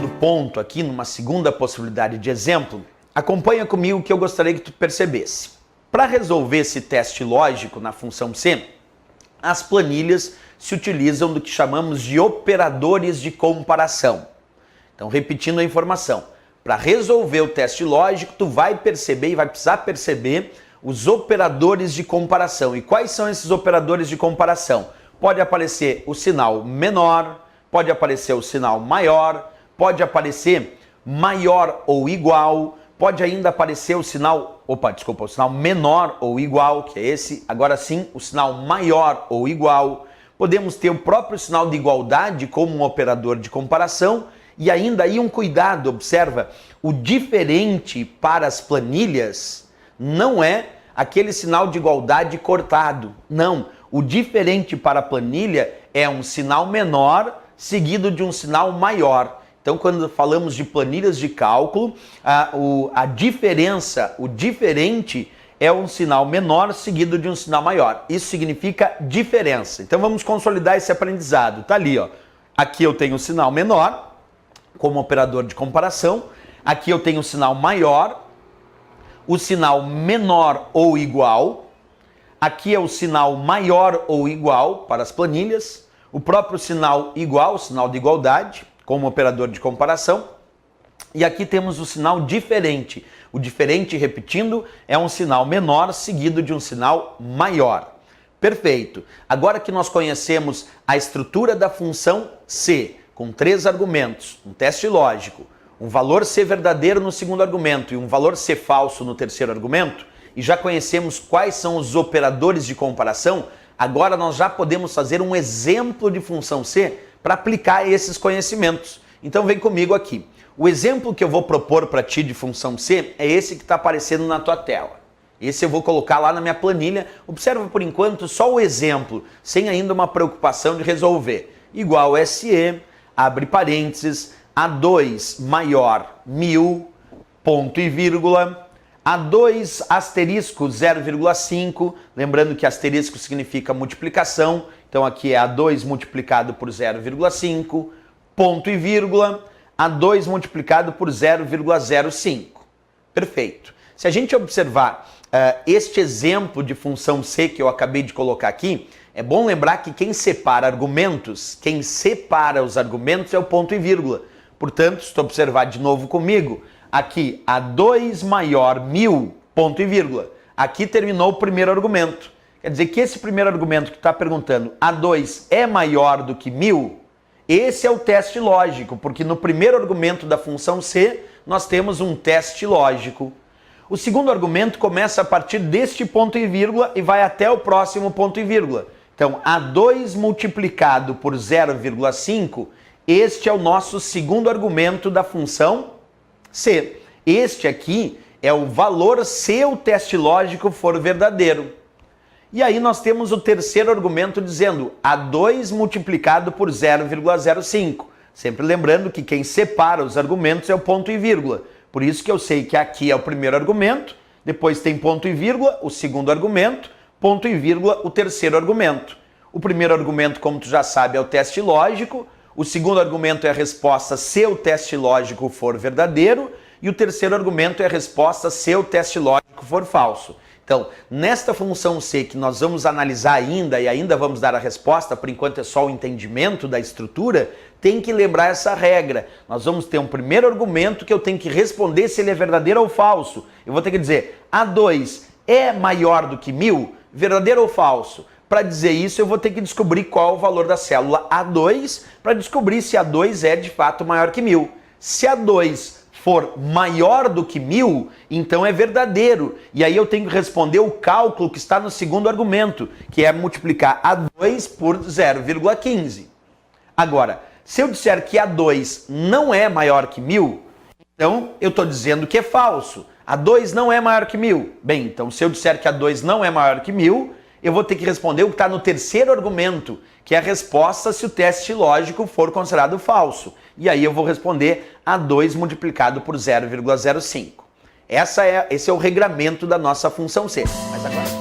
segundo ponto aqui, numa segunda possibilidade de exemplo, acompanha comigo o que eu gostaria que tu percebesse. Para resolver esse teste lógico na função C, as planilhas se utilizam do que chamamos de operadores de comparação. Então, repetindo a informação, para resolver o teste lógico, tu vai perceber e vai precisar perceber os operadores de comparação. E quais são esses operadores de comparação? Pode aparecer o sinal menor, pode aparecer o sinal maior, pode aparecer maior ou igual, pode ainda aparecer o sinal, o sinal menor ou igual, que é esse, agora sim, o sinal maior ou igual. Podemos ter o próprio sinal de igualdade como um operador de comparação e ainda aí um cuidado, observa, o diferente para as planilhas não é aquele sinal de igualdade cortado, não. O diferente para a planilha é um sinal menor seguido de um sinal maior. Então, quando falamos de planilhas de cálculo, a diferença, o diferente é um sinal menor seguido de um sinal maior. Isso significa diferença. Então, vamos consolidar esse aprendizado. Tá ali, ó. Aqui eu tenho o sinal menor como operador de comparação. Aqui eu tenho o sinal maior, o sinal menor ou igual. Aqui é o sinal maior ou igual para as planilhas. O próprio sinal igual, o sinal de igualdade, como operador de comparação. E aqui temos o sinal diferente. O diferente, repetindo, é um sinal menor seguido de um sinal maior. Perfeito. Agora que nós conhecemos a estrutura da função C, com 3 argumentos, um teste lógico, um valor C verdadeiro no segundo argumento e um valor C falso no terceiro argumento, e já conhecemos quais são os operadores de comparação, agora nós já podemos fazer um exemplo de função C para aplicar esses conhecimentos. Então vem comigo aqui. O exemplo que eu vou propor para ti de função C é esse que está aparecendo na tua tela. Esse eu vou colocar lá na minha planilha. Observa por enquanto só o exemplo, sem ainda uma preocupação de resolver. Igual SE, abre parênteses, A2 maior 1000, ponto e vírgula, A2 asterisco 0,5, lembrando que asterisco significa multiplicação, então aqui é A2 multiplicado por 0,5, ponto e vírgula, A2 multiplicado por 0,05. Perfeito. Se a gente observar este exemplo de função C que eu acabei de colocar aqui, é bom lembrar que quem separa argumentos, quem separa os argumentos é o ponto e vírgula. Portanto, se tu observar de novo comigo, aqui A2 maior 1000, ponto e vírgula. Aqui terminou o primeiro argumento. Quer dizer que esse primeiro argumento que está perguntando, A2 é maior do que 1000, esse é o teste lógico, porque no primeiro argumento da função C, nós temos um teste lógico. O segundo argumento começa a partir deste ponto e vírgula e vai até o próximo ponto e vírgula. Então, A2 multiplicado por 0,5, este é o nosso segundo argumento da função C. Este aqui é o valor se o teste lógico for verdadeiro. E aí nós temos o terceiro argumento dizendo A2 multiplicado por 0,05. Sempre lembrando que quem separa os argumentos é o ponto e vírgula. Por isso que eu sei que aqui é o primeiro argumento, depois tem ponto e vírgula, o segundo argumento, ponto e vírgula, o terceiro argumento. O primeiro argumento, como tu já sabe, é o teste lógico. O segundo argumento é a resposta se o teste lógico for verdadeiro. E o terceiro argumento é a resposta se o teste lógico for falso. Então, nesta função C que nós vamos analisar ainda e ainda vamos dar a resposta, por enquanto é só o entendimento da estrutura, tem que lembrar essa regra. Nós vamos ter um primeiro argumento que eu tenho que responder se ele é verdadeiro ou falso. Eu vou ter que dizer, A2 é maior do que 1000? Verdadeiro ou falso? Para dizer isso, eu vou ter que descobrir qual é o valor da célula A2 para descobrir se A2 é de fato maior que 1000. Se A2 for maior do que 1000, então é verdadeiro. E aí eu tenho que responder o cálculo que está no segundo argumento, que é multiplicar A2 por 0,15. Agora, se eu disser que A2 não é maior que 1000, então eu estou dizendo que é falso. A2 não é maior que 1000. Bem, então se eu disser que A2 não é maior que 1000, eu vou ter que responder o que está no terceiro argumento, que é a resposta se o teste lógico for considerado falso. E aí eu vou responder A2 multiplicado por 0,05. Esse é o regramento da nossa função C. Mas agora...